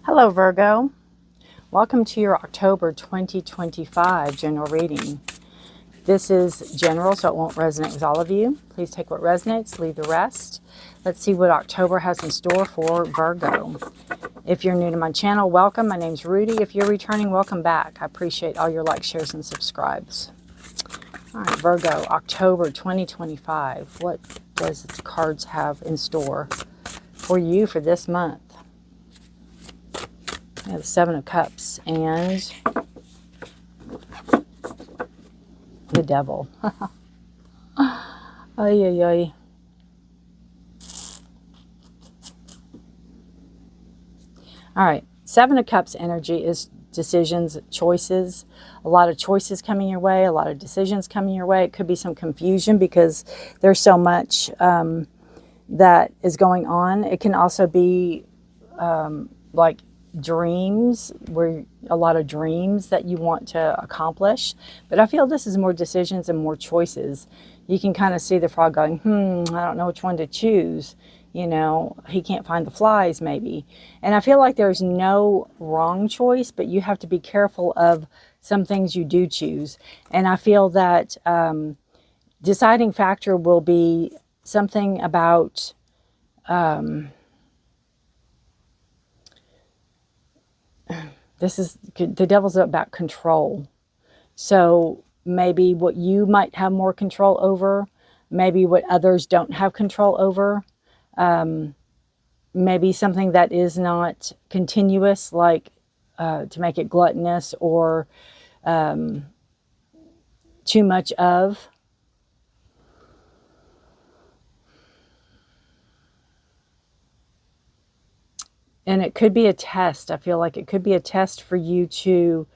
Hello Virgo, welcome to your October 2025 general reading. This is general, so it won't resonate with all of you. Please take what resonates, leave the rest. Let's see what October has in store for Virgo. If you're new to my channel, welcome. My name's Rudi. If you're returning, welcome back. I appreciate all your likes, shares, and subscribes. All right, Virgo, October 2025. What does the cards have in store for you for this month? Yeah, the Seven of Cups and the Devil. Ay, ay, ay. All right, Seven of Cups energy is decisions, choices. A lot of choices coming your way, a lot of decisions coming your way. It could be some confusion because there's so much that is going on. It can also be like dreams, where a lot of dreams that you want to accomplish. But I feel this is more decisions and more choices. You can kind of see the frog going, I don't know which one to choose. You know, he can't find the flies maybe. And I feel like there's no wrong choice, but you have to be careful of some things you do choose. And I feel that deciding factor will be something about the Devil's about control. So maybe what you might have more control over, maybe what others don't have control over, maybe something that is not continuous, like to make it gluttonous or too much of. And it could be a test. I feel like it could be a test for you to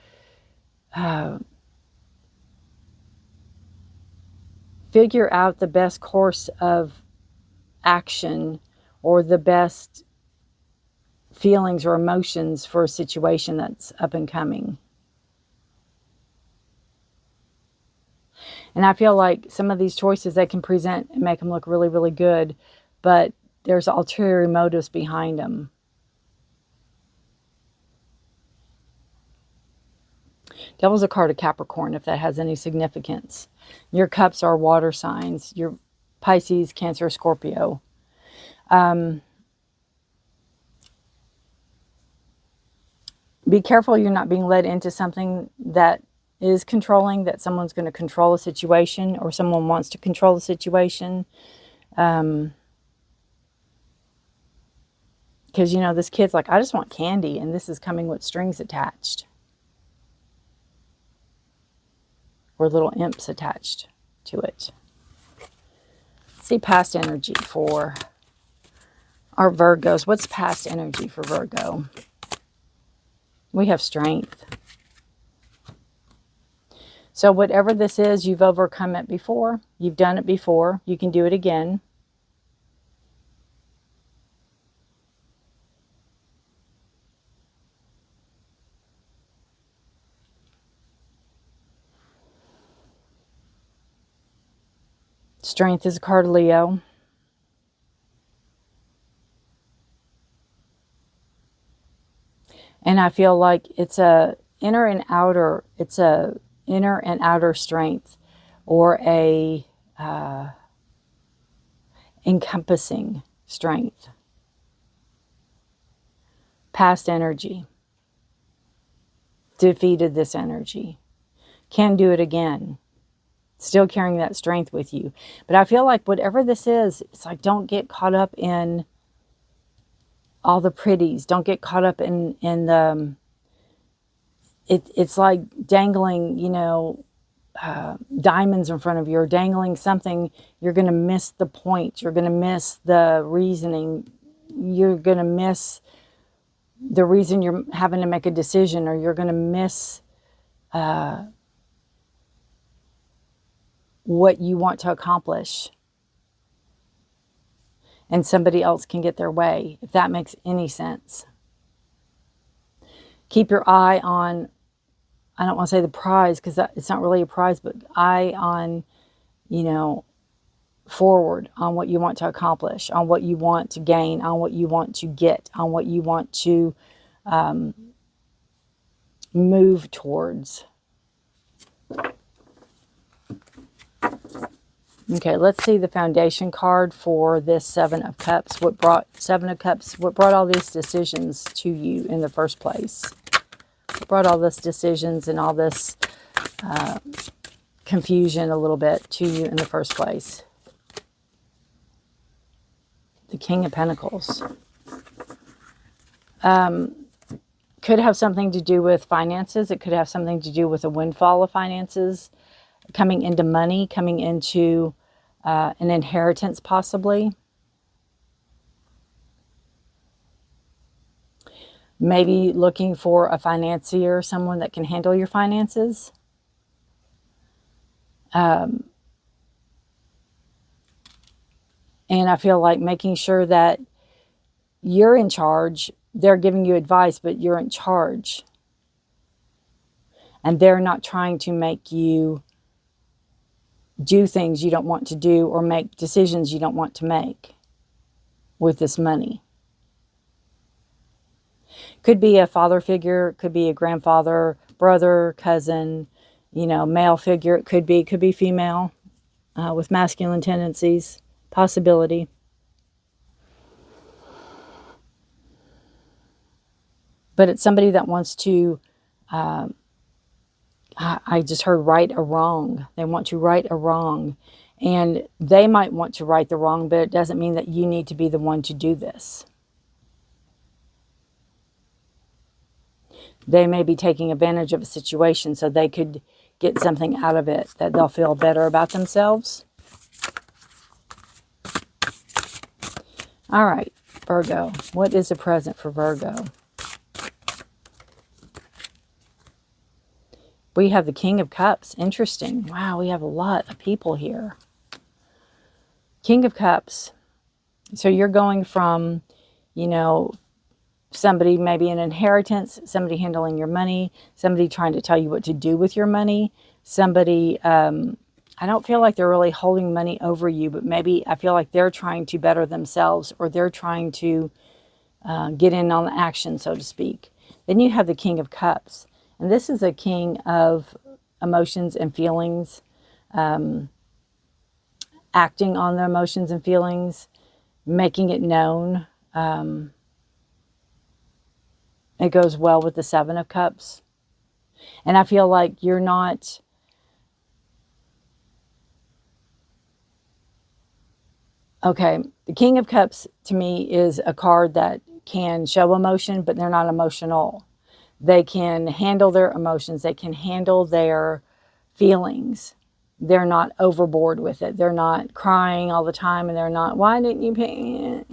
figure out the best course of action or the best feelings or emotions for a situation that's up and coming. And I feel like some of these choices, they can present and make them look really, really good, but there's ulterior motives behind them. Devil's a card of Capricorn, if that has any significance. Your cups are water signs. Your Pisces, Cancer, Scorpio. Be careful you're not being led into something that is controlling, that someone's going to control a situation or someone wants to control the situation. Because, you know, this kid's like, I just want candy, and this is coming with strings attached. Or little imps attached to it. See past energy for our Virgos. What's past energy for Virgo? We have strength. So whatever this is, you've overcome it before. You've done it before. You can do it again. Strength is a card of Leo. And I feel like it's a inner and outer strength, or a encompassing strength. Past energy. Defeated this energy. Can do it again. Still carrying that strength with you. But I feel like whatever this is, it's like, don't get caught up in all the pretties. Don't get caught up in the... It's like dangling, you know, diamonds in front of you, or dangling something. You're going to miss the point. You're going to miss the reasoning. You're going to miss the reason you're having to make a decision, or you're going to miss... what you want to accomplish, and somebody else can get their way, if that makes any sense. Keep your eye on, I don't want to say the prize, because it's not really a prize, but eye on, you know, forward, on what you want to accomplish, on what you want to gain, on what you want to get, on what you want to move towards. Okay, let's see the foundation card for this Seven of Cups. What brought all these decisions to you in the first place? What brought all these decisions and all this confusion a little bit to you in the first place? The King of Pentacles. Could have something to do with finances. It could have something to do with a windfall of finances, coming into money, coming into an inheritance possibly. Maybe looking for a financier, someone that can handle your finances. And I feel like making sure that you're in charge. They're giving you advice, but you're in charge. And they're not trying to make you do things you don't want to do or make decisions you don't want to make with this money. Could be a father figure, could be a grandfather, brother, cousin, male figure. It could be female with masculine tendencies, possibility. But it's somebody that wants to, I just heard right or wrong. They want to right a wrong. And they might want to right the wrong, but it doesn't mean that you need to be the one to do this. They may be taking advantage of a situation so they could get something out of it, that they'll feel better about themselves. All right, Virgo. What is the present for Virgo? We have the King of Cups. Interesting. Wow, we have a lot of people here. King of Cups. So you're going from, somebody, maybe an inheritance, somebody handling your money, somebody trying to tell you what to do with your money, somebody, I don't feel like they're really holding money over you, but maybe I feel like they're trying to better themselves, or they're trying to get in on the action, so to speak. Then you have the King of Cups. And this is a king of emotions and feelings, acting on their emotions and feelings, making it known. It goes well with the Seven of Cups. And I feel like you're not... Okay, the King of Cups to me is a card that can show emotion, but they're not emotional. They can handle their emotions. They can handle their feelings. They're not overboard with it. They're not crying all the time, and they're not, why didn't you pay?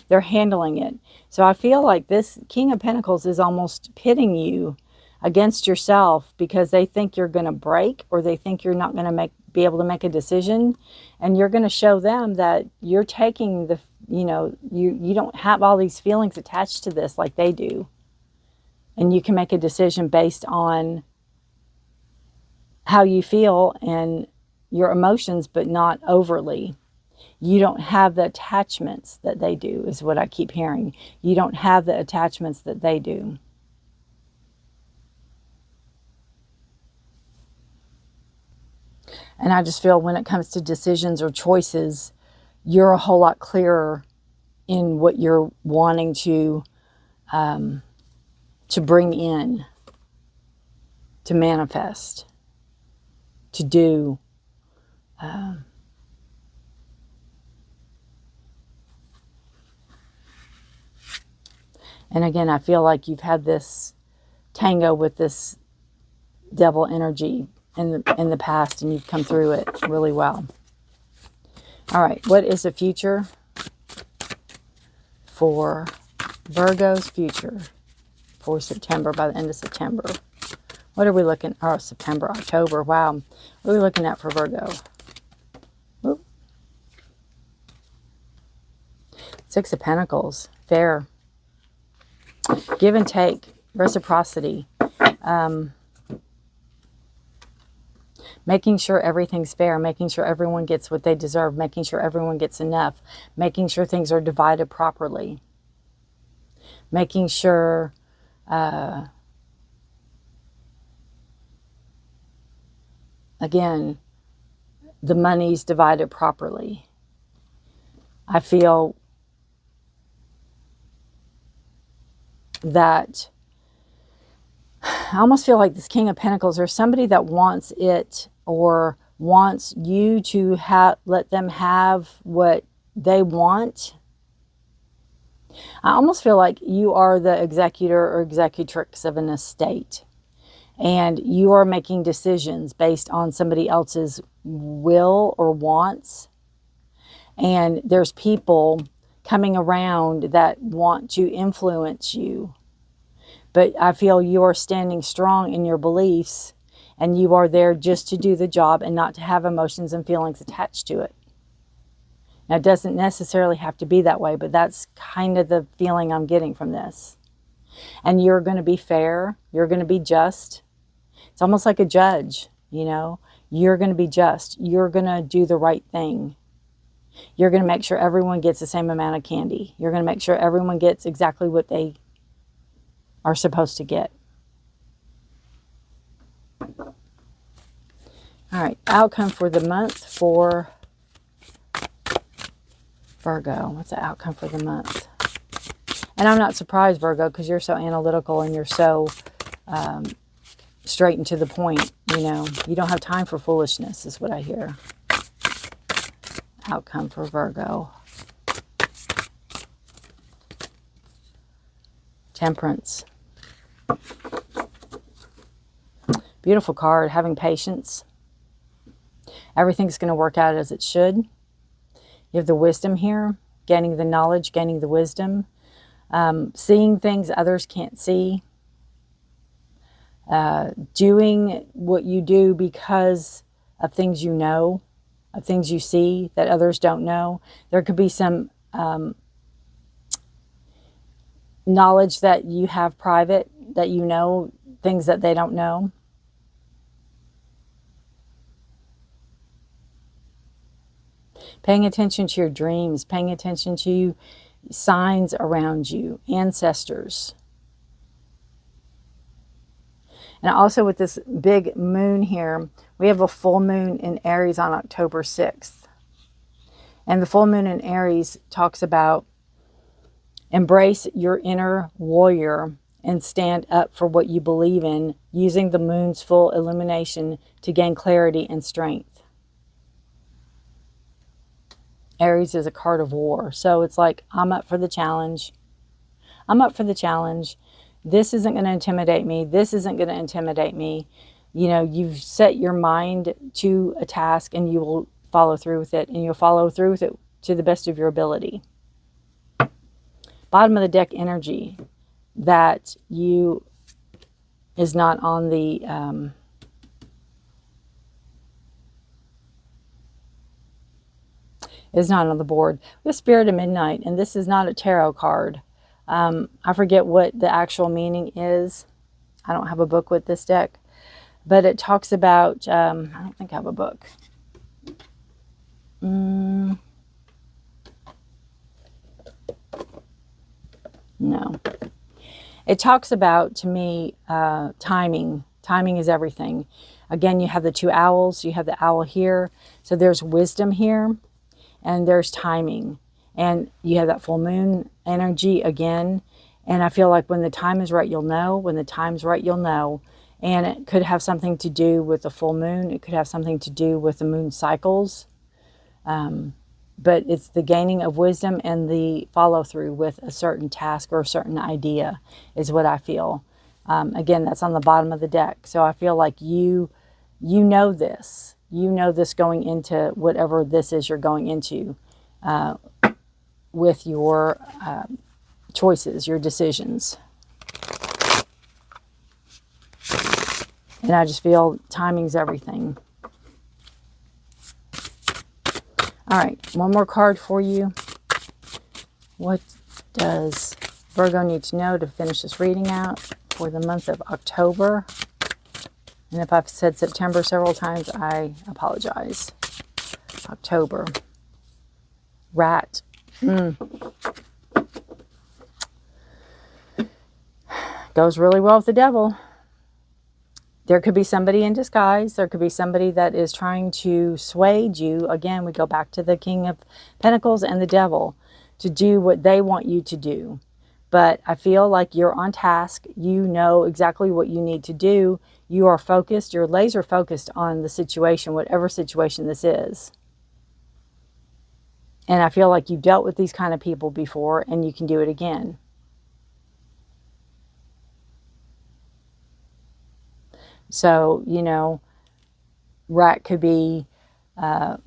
They're handling it. So I feel like this King of Pentacles is almost pitting you against yourself, because they think you're going to break, or they think you're not going to be able to make a decision. And you're going to show them that you're taking the, you don't have all these feelings attached to this like they do. And you can make a decision based on how you feel and your emotions, but not overly. You don't have the attachments that they do, is what I keep hearing. You don't have the attachments that they do. And I just feel when it comes to decisions or choices, you're a whole lot clearer in what you're wanting to bring in, to manifest, to do. And again, I feel like you've had this tango with this devil energy in the past, and you've come through it really well. All right, what is the future for Virgo's future for September, by the end of September? What are we looking, September, October, wow. What are we looking at for Virgo? Oop. Six of Pentacles, fair. Give and take, reciprocity. Making sure everything's fair, making sure everyone gets what they deserve, making sure everyone gets enough, making sure things are divided properly. Making sure Again, the money's divided properly. I feel that, I almost feel like this King of Pentacles, there's somebody that wants it or wants you to let them have what they want. I almost feel like you are the executor or executrix of an estate. And you are making decisions based on somebody else's will or wants. And there's people coming around that want to influence you. But I feel you're standing strong in your beliefs. And you are there just to do the job and not to have emotions and feelings attached to it. Now, it doesn't necessarily have to be that way, but that's kind of the feeling I'm getting from this. And you're going to be fair. You're going to be just. It's almost like a judge, you know. You're going to be just. You're going to do the right thing. You're going to make sure everyone gets the same amount of candy. You're going to make sure everyone gets exactly what they are supposed to get. All right, outcome for the month for Virgo. What's the outcome for the month? And I'm not surprised, Virgo, because you're so analytical and you're so straight and to the point. You know, you don't have time for foolishness, is what I hear. Outcome for Virgo. Temperance. Beautiful card. Having patience. Everything's going to work out as it should. You have the wisdom here. Gaining the knowledge, gaining the wisdom. Seeing things others can't see. Doing what you do because of things you know, of things you see that others don't know. There could be some knowledge that you have private, that you know, things that they don't know. Paying attention to your dreams, paying attention to signs around you, ancestors. And also with this big moon here, we have a full moon in Aries on October 6th. And the full moon in Aries talks about embrace your inner warrior and stand up for what you believe in, using the moon's full illumination to gain clarity and strength. Aries is a card of war. So it's like, I'm up for the challenge. I'm up for the challenge. This isn't going to intimidate me. This isn't going to intimidate me. You know, you've set your mind to a task and you will follow through with it. And you'll follow through with it to the best of your ability. Bottom of the deck energy that you is not on the... is not on the board. We have Spirit of Midnight, and this is not a tarot card. I forget what the actual meaning is. I don't have a book with this deck, but it talks about, I don't think I have a book. No. It talks about, to me, timing. Timing is everything. Again, you have the two owls. You have the owl here. So there's wisdom here. And there's timing. And you have that full moon energy again. And I feel like when the time is right, you'll know. When the time's right, you'll know. And it could have something to do with the full moon. It could have something to do with the moon cycles. But it's the gaining of wisdom and the follow through with a certain task or a certain idea is what I feel. Again, that's on the bottom of the deck. So I feel like you know this. You know this going into whatever this is you're going into with your choices, your decisions. And I just feel timing's everything. All right, one more card for you. What does Virgo need to know to finish this reading out for the month of October? And if I've said September several times, I apologize. October. Rat. Got goes really well with the devil. There could be somebody in disguise. There could be somebody that is trying to sway you. Again, we go back to the King of Pentacles and the devil to do what they want you to do. But I feel like you're on task. You know exactly what you need to do. You are focused. You're laser focused on the situation, whatever situation this is. And I feel like you've dealt with these kind of people before and you can do it again. So, you know, rat could be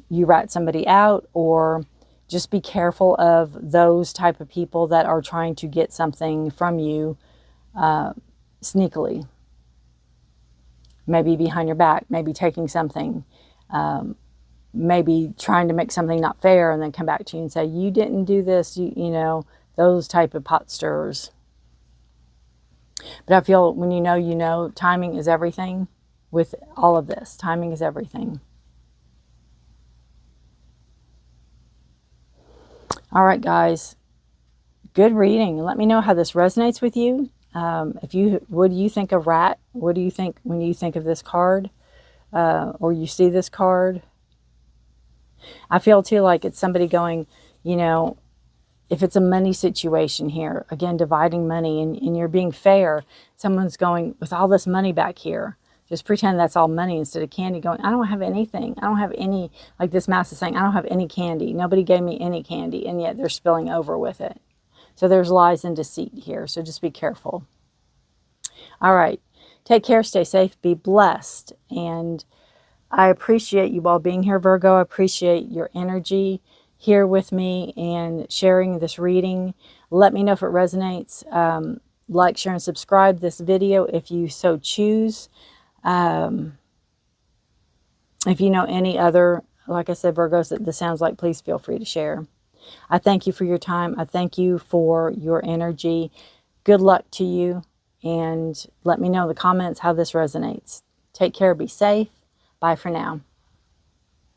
you rat somebody out, or just be careful of those type of people that are trying to get something from you sneakily. Maybe behind your back, maybe taking something, maybe trying to make something not fair and then come back to you and say, you didn't do this, you know, those type of pot stirrers. But I feel when you know, timing is everything with all of this. Timing is everything. All right, guys. Good reading. Let me know how this resonates with you. What do you think of rat? What do you think when you think of this card? Or you see this card? I feel too like it's somebody going, you know, if it's a money situation here, again, dividing money and you're being fair, someone's going, with all this money back here, just pretend that's all money instead of candy, going, I don't have anything. I don't have any, like this mouse is saying, I don't have any candy. Nobody gave me any candy, and yet they're spilling over with it. So there's lies and deceit here, so just be careful. All right. Take care, stay safe, be blessed, and I appreciate you all being here, Virgo. I appreciate your energy here with me and sharing this reading. Let me know if it resonates. Like, share, and subscribe this video if you so choose. If you know any other, like I said, Virgos that this sounds like, please feel free to share. I thank you for your time. I thank you for your energy. Good luck to you. And let me know in the comments how this resonates. Take care. Be safe. Bye for now.